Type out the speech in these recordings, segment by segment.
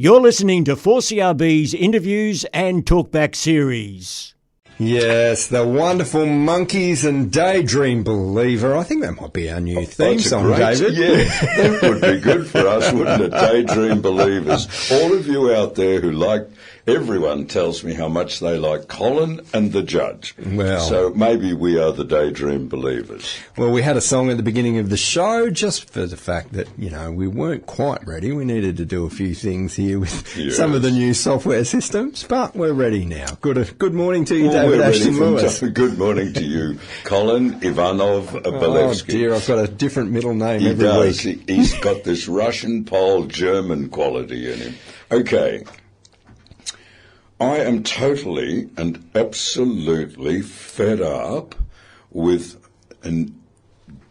You're listening to 4CRB's interviews and talkback series. Yes, the wonderful Monkeys and Daydream Believer. I think that might be our new theme song, David. Yeah, that would be good for us, wouldn't it? Daydream Believers. All of you out there who like, everyone tells me how much they like Colin and the Judge. Well, so maybe we are the Daydream Believers. Well, we had a song at the beginning of the show just for the fact that, you know, we weren't quite ready. We needed to do a few things here with some of the new software systems, but we're ready now. Good morning to you, David Ashton Lewis. Good morning to you, Colin Ivanov Belevsky. Oh dear, I've got a different middle name He every does. week. He's got this Russian, Pole, German quality in him. Okay. I am totally and absolutely fed up with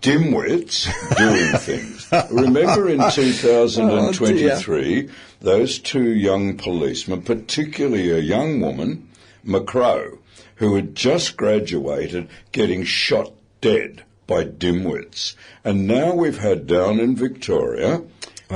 dimwits doing things. Remember in 2023, those two young policemen, particularly a young woman, McCrow, who had just graduated, getting shot dead by dimwits. And now we've had down in Victoria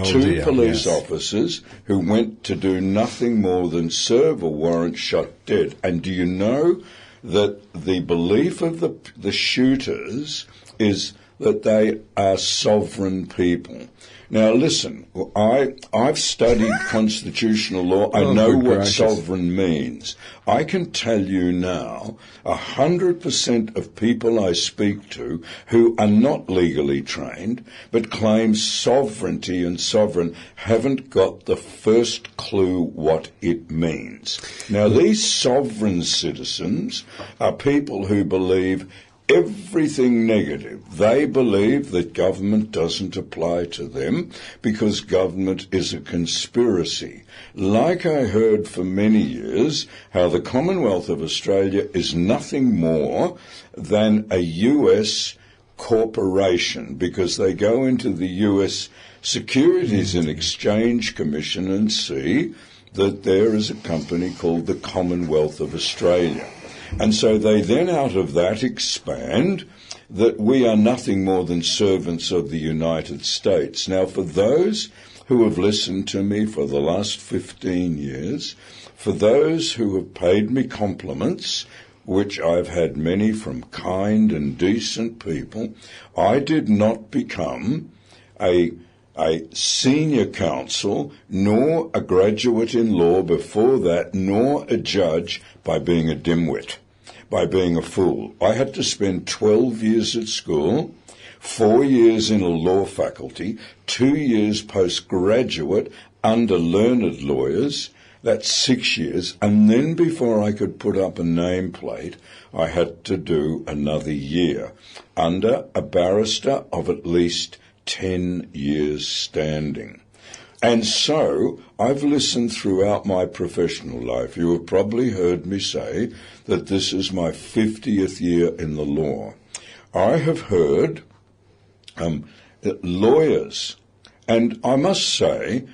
two police officers who went to do nothing more than serve a warrant shot dead. And do you know that the belief of the shooters is that they are sovereign people? Now listen, I've studied constitutional law. I know what sovereign means. I can tell you now, 100% of people I speak to who are not legally trained but claim sovereignty and sovereign haven't got the first clue what it means. Now these sovereign citizens are people who believe everything negative. They believe that government doesn't apply to them because government is a conspiracy. Like I heard for many years, how the Commonwealth of Australia is nothing more than a US corporation because they go into the US Securities and Exchange Commission and see that there is a company called the Commonwealth of Australia. And so they then out of that expand that we are nothing more than servants of the United States. Now, for those who have listened to me for the last 15 years, for those who have paid me compliments, which I've had many from kind and decent people, I did not become a senior counsel, nor a graduate in law before that, nor a judge by being a dimwit, by being a fool. I had to spend 12 years at school, 4 years in a law faculty, 2 years postgraduate under learned lawyers. That's 6 years. And then before I could put up a nameplate, I had to do another year under a barrister of at least 10 years standing. And so I've listened throughout my professional life. You have probably heard me say that this is my 50th year in the law. I have heard lawyers, and I must say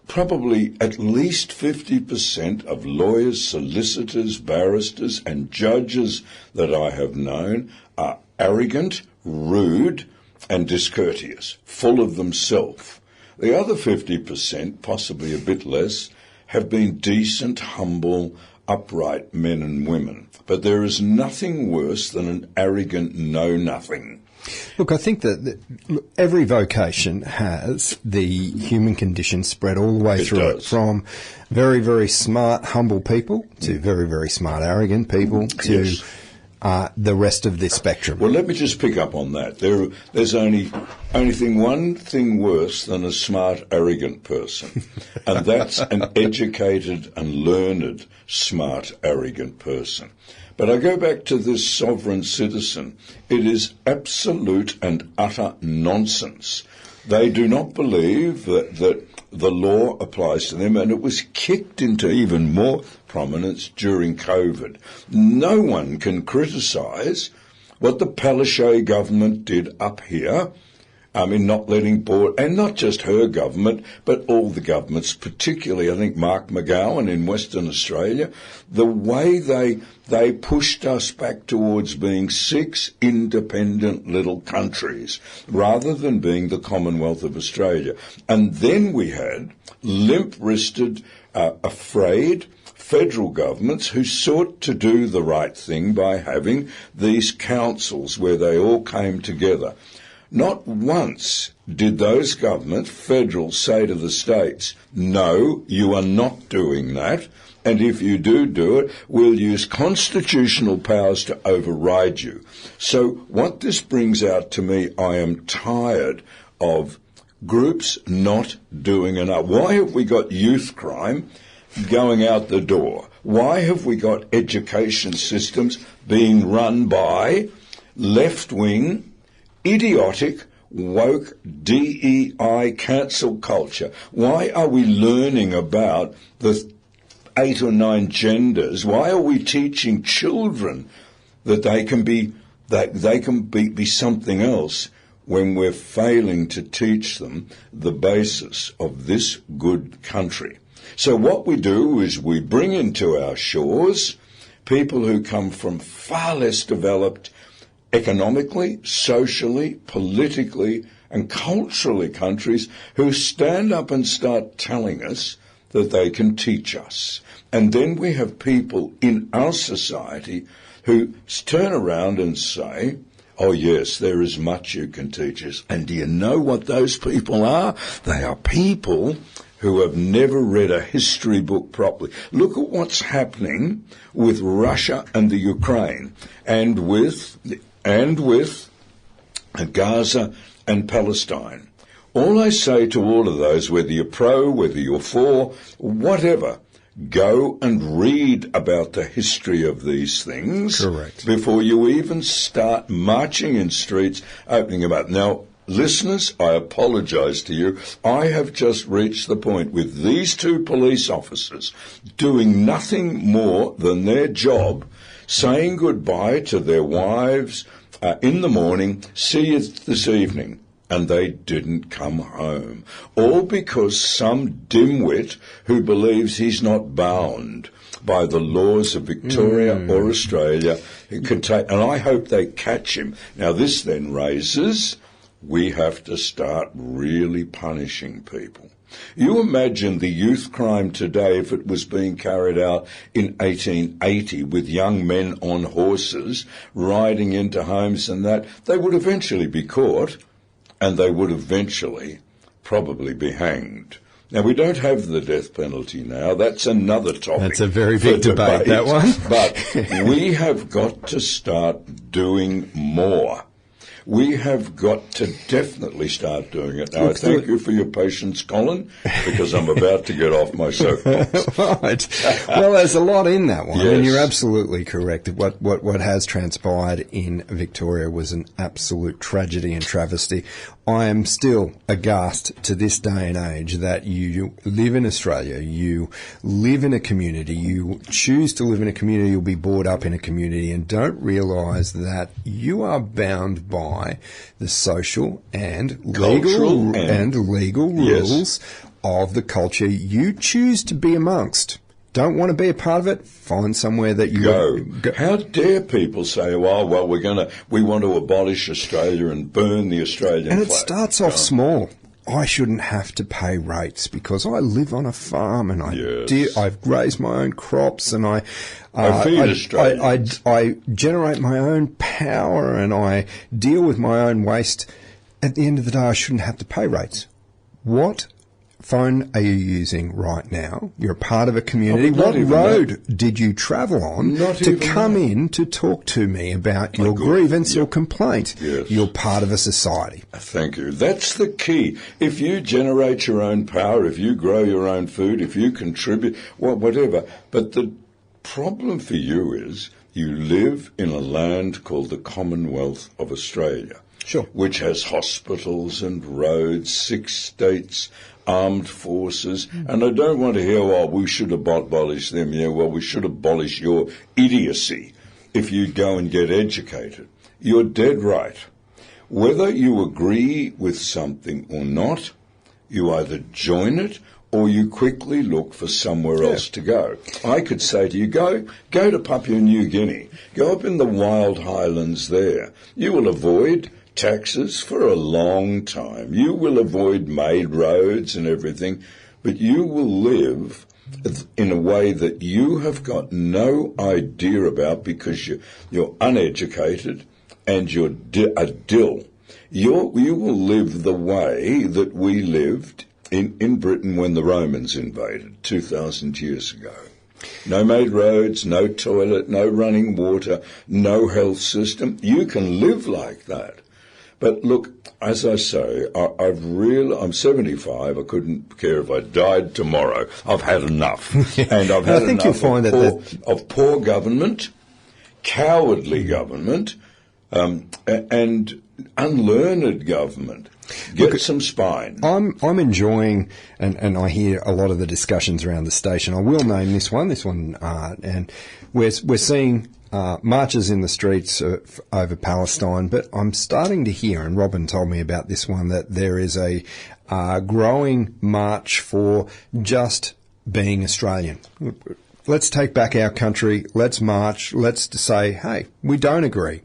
probably at least 50% of lawyers, solicitors, barristers and judges that I have known are arrogant, rude and discourteous, full of themselves. The other 50%, possibly a bit less, have been decent, humble, upright men and women. But there is nothing worse than an arrogant know-nothing. Look, I think that every vocation has the human condition spread all the way through it, from very, very smart, humble people to very, very smart, arrogant people to the rest of this spectrum. Well, let me just pick up on that. There's only one thing worse than a smart, arrogant person, and that's an educated and learned, smart, arrogant person. But I go back to this sovereign citizen. It is absolute and utter nonsense. They do not believe that the law applies to them, and it was kicked into even more prominence during COVID. No one can criticise what the Palaszczuk government did up here in not letting board, and not just her government, but all the governments, particularly I think Mark McGowan in Western Australia, the way they pushed us back towards being 6 independent little countries rather than being the Commonwealth of Australia. And then we had limp-wristed, afraid federal governments who sought to do the right thing by having these councils where they all came together. Not once did those governments, federal, say to the states, no, you are not doing that, and if you do it, we'll use constitutional powers to override you. So what this brings out to me, I am tired of groups not doing enough. Why have we got youth crime going out the door? Why have we got education systems being run by left-wing, idiotic, woke, DEI cancel culture? Why are we learning about the 8 or 9 genders? Why are we teaching children that they can be something else when we're failing to teach them the basis of this good country? So what we do is we bring into our shores people who come from far less developed economically, socially, politically, and culturally countries who stand up and start telling us that they can teach us. And then we have people in our society who turn around and say, oh yes, there is much you can teach us. And do you know what those people are? They are people who have never read a history book properly. Look at what's happening with Russia and the Ukraine, and with Gaza and Palestine. All I say to all of those, whether you're pro, whether you're for, whatever, go and read about the history of these things. Correct. Before you even start marching in streets, opening them up. Now, listeners, I apologise to you. I have just reached the point with these 2 police officers doing nothing more than their job, saying goodbye to their wives in the morning, see you this evening, and they didn't come home. All because some dimwit who believes he's not bound by the laws of Victoria or Australia can take, and I hope they catch him. Now this then raises, we have to start really punishing people. You imagine the youth crime today if it was being carried out in 1880 with young men on horses riding into homes and that, they would eventually be caught and they would eventually probably be hanged. Now, we don't have the death penalty now. That's another topic. That's a very big debate, that one. But we have got to start doing more. We have got to definitely start doing it. Now, I thank you for your patience, Colin, because I'm about to get off my soapbox. Right. Well, there's a lot in that one, Yes. and you're absolutely correct. What has transpired in Victoria was an absolute tragedy and travesty. I am still aghast to this day and age that you live in Australia, you live in a community, you choose to live in a community, you'll be brought up in a community, and don't realise that you are bound by the social and legal rules of the culture you choose to be amongst. Don't want to be a part of it? Find somewhere that you go. How dare people say, well, we want to abolish Australia and burn the Australian flag. And it starts off small. I shouldn't have to pay rates because I live on a farm and I've grazed my own crops and I feed Australia. I generate my own power and I deal with my own waste. At the end of the day, I shouldn't have to pay rates. What phone are you using right now? You're a part of a community. What road did you travel on to come in to talk to me about your grievance or complaint? Yes. You're part of a society. Thank you. That's the key. If you generate your own power, if you grow your own food, if you contribute, whatever. But the problem for you is you live in a land called the Commonwealth of Australia. Sure. Which has hospitals and roads, 6 states, armed forces, and I don't want to hear, we should abolish them. We should abolish your idiocy if you go and get educated. You're dead right. whether you agree with something or not, you either join it or you quickly look for somewhere else to go. I could say to you, go to Papua New Guinea. Go up in the wild highlands there. You will avoid taxes for a long time. You will avoid made roads and everything, but you will live in a way that you have got no idea about because you're uneducated and you're a dill. You will live the way that we lived in Britain when the Romans invaded 2,000 years ago. No made roads, no toilet, no running water, no health system. You can live like that. But look, as I say, I'm 75. I couldn't care if I died tomorrow. I've had enough. And I've had enough of poor government, cowardly government, and unlearned government. Get some spine. I'm enjoying, and I hear a lot of the discussions around the station. I will name this one, and we're seeing marches in the streets over Palestine, but I'm starting to hear, and Robin told me about this one, that there is a growing march for just being Australian. Let's take back our country. Let's march. Let's say, hey, we don't agree.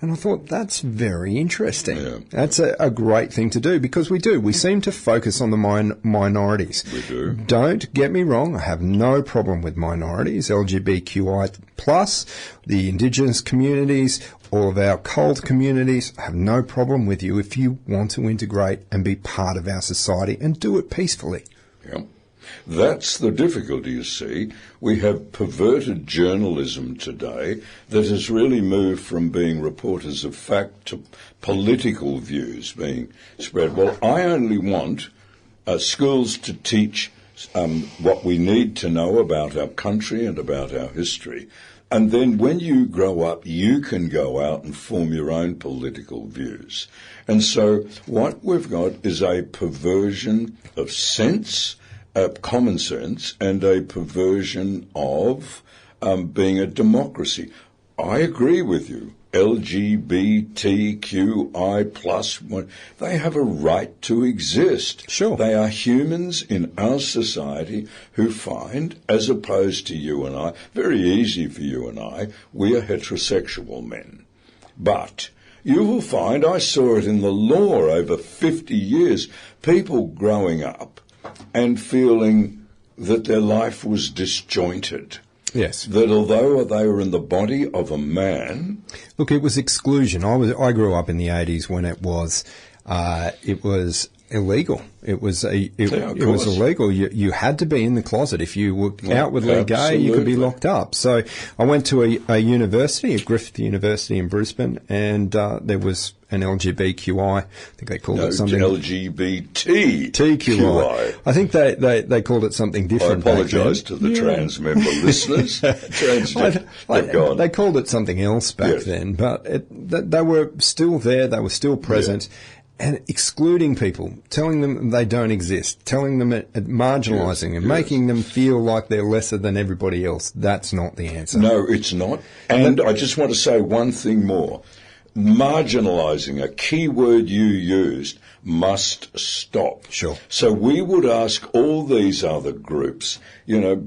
And I thought that's very interesting. Yeah. That's a great thing to do because we do. We seem to focus on the minorities. We do. Don't get me wrong. I have no problem with minorities, LGBTQI plus, the Indigenous communities, all of our cult communities. I have no problem with you if you want to integrate and be part of our society and do it peacefully. Yeah. That's the difficulty, you see. We have perverted journalism today that has really moved from being reporters of fact to political views being spread. Well, I only want schools to teach what we need to know about our country and about our history. And then when you grow up, you can go out and form your own political views. And so what we've got is a perversion of sense, common sense, and a perversion of being a democracy. I agree with you. LGBTQI+, they have a right to exist. Sure. They are humans in our society who find, as opposed to you and I, very easy for you and I, we are heterosexual men. But you will find, I saw it in the law over 50 years, people growing up and feeling that their life was disjointed. Yes. That although they were in the body of a man... Look, it was exclusion. I grew up in the 80s when it was illegal. It was illegal. You had to be in the closet. If you were outwardly gay, you could be locked up. So I went to a university, Griffith University in Brisbane, and there was an LGBTQI. I think they called it something. LGBTQI. I think they called it something different. I apologise to the trans member listeners. They called it something else back then, but they were still there. They were still present. Yeah. And excluding people, telling them they don't exist, telling them marginalising and making them feel like they're lesser than everybody else. That's not the answer. No, it's not. And I just want to say one thing more. Marginalising, a key word you used, must stop. Sure. So we would ask all these other groups,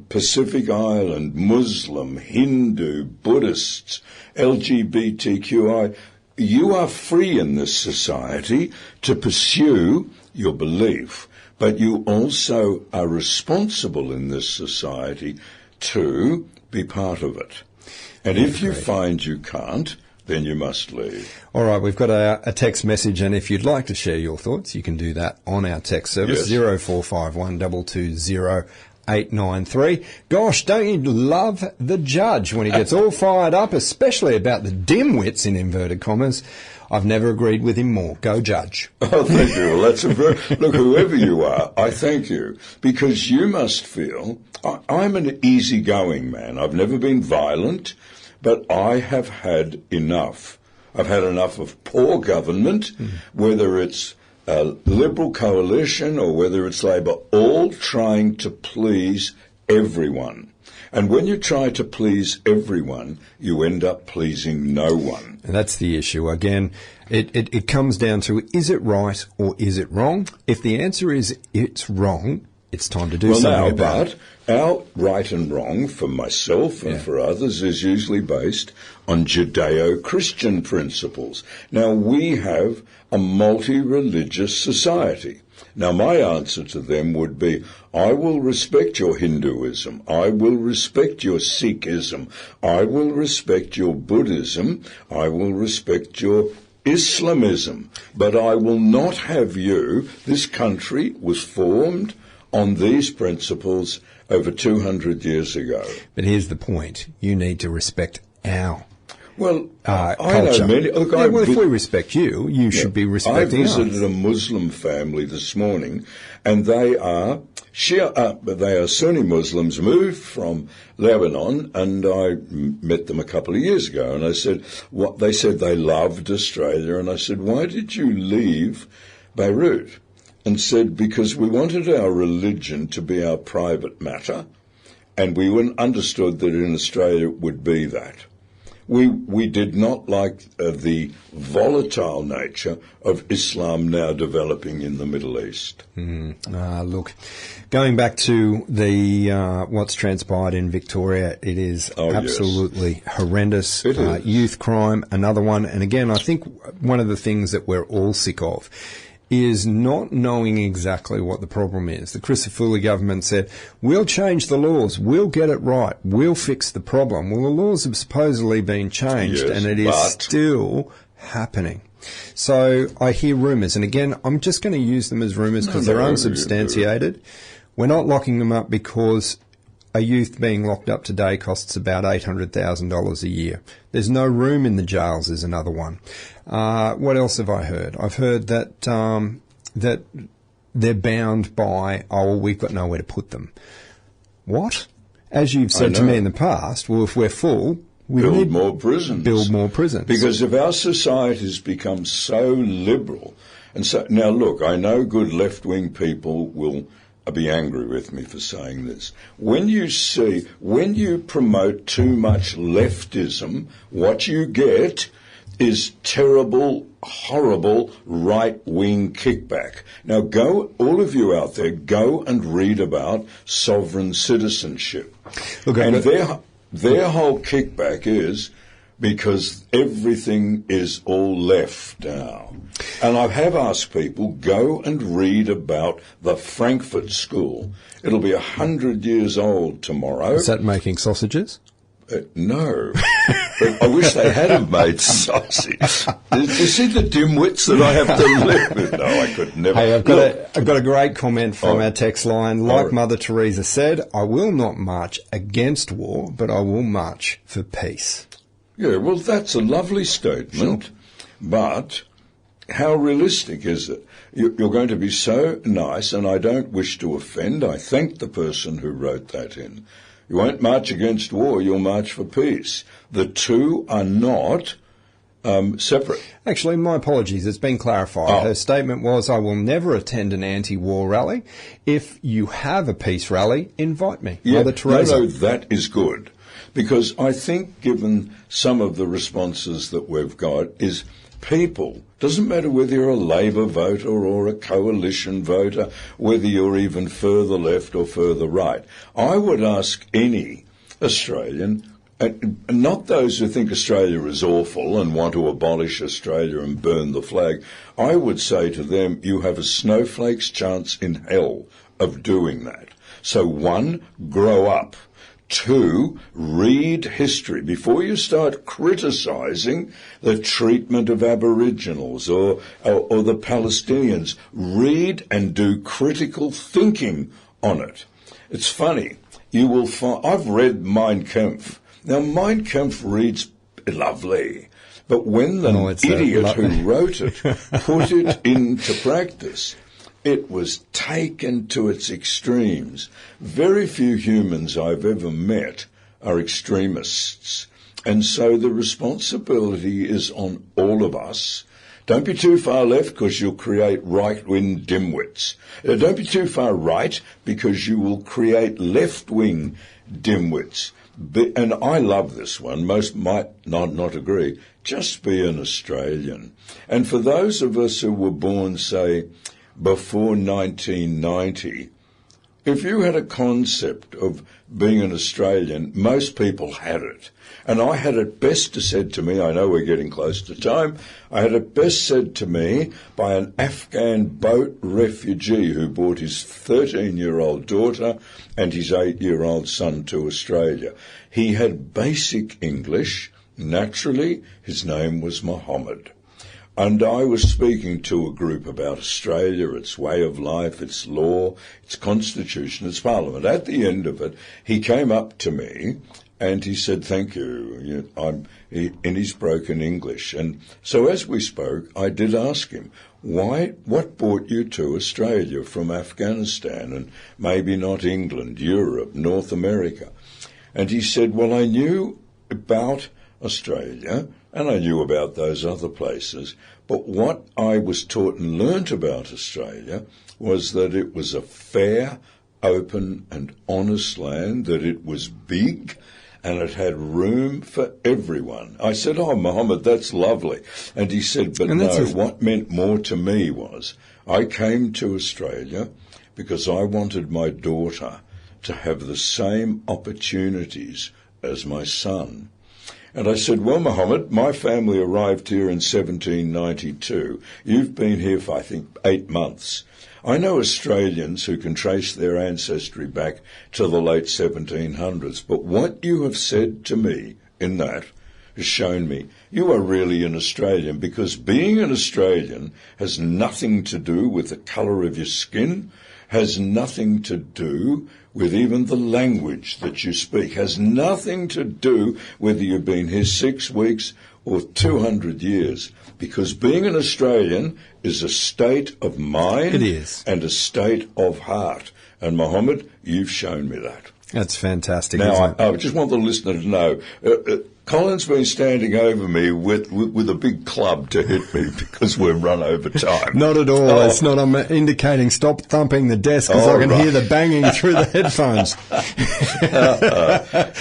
Pacific Island, Muslim, Hindu, Buddhists, LGBTQI, you are free in this society to pursue your belief, but you also are responsible in this society to be part of it. And if you find you can't, then you must leave. All right, we've got a text message, and if you'd like to share your thoughts, you can do that on our text service, 0451 220 893. Gosh, don't you love the judge when he gets all fired up, especially about the dimwits in inverted commas? I've never agreed with him more. Go judge. Oh, thank you. Well, that's look, whoever you are, I thank you, because you must feel I'm an easygoing man. I've never been violent, but I have had enough. I've had enough of poor government, whether it's a Liberal coalition or whether it's Labor, all trying to please everyone. And when you try to please everyone, you end up pleasing no one. And that's the issue. Again, it comes down to, is it right or is it wrong? If the answer is it's wrong, it's time to do something about it. Our right and wrong for myself and for others is usually based on Judeo-Christian principles. Now, we have a multi-religious society. Now, my answer to them would be, I will respect your Hinduism, I will respect your Sikhism, I will respect your Buddhism, I will respect your Islamism, but I will not have you. This country was formed on these principles over 200 years ago. But here's the point. You need to respect our I culture. know many. Look, if we respect you, you should be respecting us. I visited a Muslim family this morning, and they are Sunni Muslims, moved from Lebanon, and I met them a couple of years ago, and I said, they said they loved Australia, and I said, why did you leave Beirut? And said, because we wanted our religion to be our private matter, and we understood that in Australia it would be that. We did not like the volatile nature of Islam now developing in the Middle East. Look, going back to the what's transpired in Victoria, it is absolutely horrendous. It is. Youth crime, another one. And again, I think one of the things that we're all sick of is not knowing exactly what the problem is. The Crisafulli government said, we'll change the laws, we'll get it right, we'll fix the problem. Well, the laws have supposedly been changed, and it is still happening. So I hear rumours, and again, I'm just going to use them as rumours because they're unsubstantiated. We're not locking them up because a youth being locked up today costs about $800,000 a year. There's no room in the jails is another one. What else have I heard? I've heard that that they're bound by, we've got nowhere to put them. What? As you've said to me in the past, well, if we're full, we build more prisons. Build more prisons. Because if our society's become so liberal, and so now look, I know good left-wing people will be angry with me for saying this. When you promote too much leftism, what you get is terrible, horrible right-wing kickback. Now all of you out there, go and read about sovereign citizenship. Look, and their whole kickback is because everything is all left now. And I have asked people, go and read about the Frankfurt School. It'll be 100 years old tomorrow. Is that making sausages? No. But I wish they hadn't made sausage. You see the dimwits that I have to live with? No, I could never. Hey, I've got a great comment from our text line. Like Mother Teresa said, I will not march against war, but I will march for peace. Yeah, well, that's a lovely statement, sure. But how realistic is it? You're going to be so nice, and I don't wish to offend. I thank the person who wrote that in. You won't march against war, you'll march for peace. The two are not separate. Actually, my apologies, it's been clarified. Her statement was, I will never attend an anti-war rally. If you have a peace rally, invite me. Yeah, Mother Teresa. No, that is good. Because I think given some of the responses that we've got is people, doesn't matter whether you're a Labor voter or a coalition voter, whether you're even further left or further right. I would ask any Australian, not those who think Australia is awful and want to abolish Australia and burn the flag, I would say to them, you have a snowflake's chance in hell of doing that. So 1, grow up. 2, read history. Before you start criticising the treatment of Aboriginals or the Palestinians, read and do critical thinking on it. It's funny. You will find, I've read Mein Kampf. Now, Mein Kampf reads lovely, but when the idiot who wrote it put it into practice, it was taken to its extremes. Very few humans I've ever met are extremists. And so the responsibility is on all of us Don't be too far left because you'll create right-wing dimwits. Don't be too far right because you will create left-wing dimwits. And I love this one. Most might not agree. Just be an Australian. And for those of us who were born, say, before 1990, if you had a concept of being an Australian, most people had it. And I had it best said to me, I know we're getting close to time, I had it best said to me by an Afghan boat refugee who brought his 13-year-old daughter and his 8-year-old son to Australia. He had basic English. Naturally, his name was Mohammed. And I was speaking to a group about Australia, its way of life, its law, its constitution, its parliament. At the end of it, he came up to me and he said, thank you, in his broken English. And so as we spoke, I did ask him, what brought you to Australia from Afghanistan and maybe not England, Europe, North America? And he said, well, I knew about Australia, and I knew about those other places, but what I was taught and learnt about Australia was that it was a fair, open and honest land, that it was big and it had room for everyone. I said, oh, Mohammed, that's lovely. And he said, but no, what meant more to me was I came to Australia because I wanted my daughter to have the same opportunities as my son. And I said, well, Mohammed, my family arrived here in 1792. You've been here for, I think, 8 months. I know Australians who can trace their ancestry back to the late 1700s, but what you have said to me in that has shown me you are really an Australian, because being an Australian has nothing to do with the colour of your skin, has nothing to do with even the language that you speak, has nothing to do whether you've been here 6 weeks or 200 years, because being an Australian is a state of mind. It is. And a state of heart. And Mohammed, you've shown me that. That's fantastic. Now, I just want the listener to know, Colin's been standing over me with a big club to hit me because we've run over time. Not at all. It's not. I'm indicating stop thumping the desk because I can hear the banging through the headphones.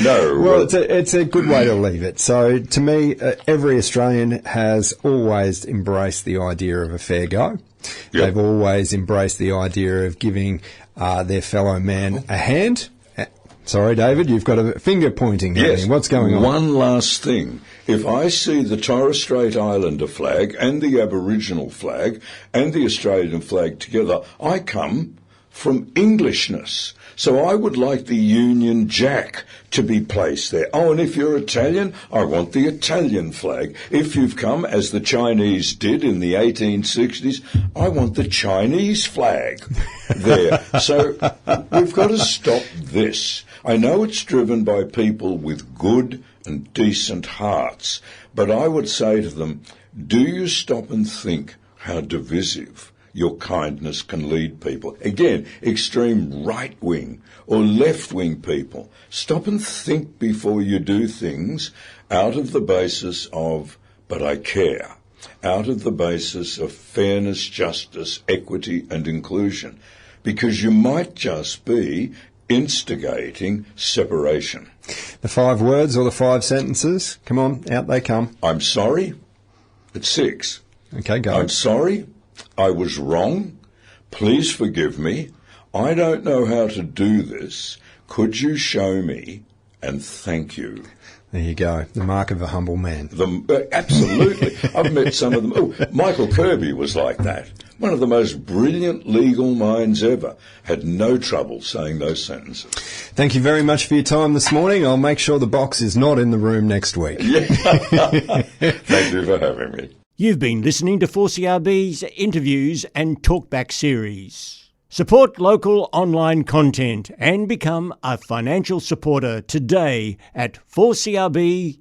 No. Well, it's a good way to leave it. So to me, every Australian has always embraced the idea of a fair go. Yep. They've always embraced the idea of giving their fellow man a hand. Sorry, David, you've got a finger pointing. Yes. What's going on? One last thing. If I see the Torres Strait Islander flag and the Aboriginal flag and the Australian flag together, I come from Englishness. So I would like the Union Jack to be placed there. Oh, and if you're Italian, I want the Italian flag. If you've come, as the Chinese did in the 1860s, I want the Chinese flag there. So we've got to stop this. I know it's driven by people with good and decent hearts, but I would say to them, do you stop and think how divisive your kindness can lead people? Again, extreme right-wing or left-wing people. Stop and think before you do things out of the basis of, but I care, out of the basis of fairness, justice, equity and inclusion, because you might just be instigating separation. The 5 words or the 5 sentences? Come on, out they come. I'm sorry. It's 6. Okay, go. I'm sorry. I was wrong. Please forgive me. I don't know how to do this. Could you show me? And thank you. There you go. The mark of a humble man. Absolutely. I've met some of them. Oh, Michael Kirby was like that. One of the most brilliant legal minds ever. Had no trouble saying those sentences. Thank you very much for your time this morning. I'll make sure the box is not in the room next week. Yeah. Thank you for having me. You've been listening to 4CRB's interviews and talkback series. Support local online content and become a financial supporter today at 4CRB.com.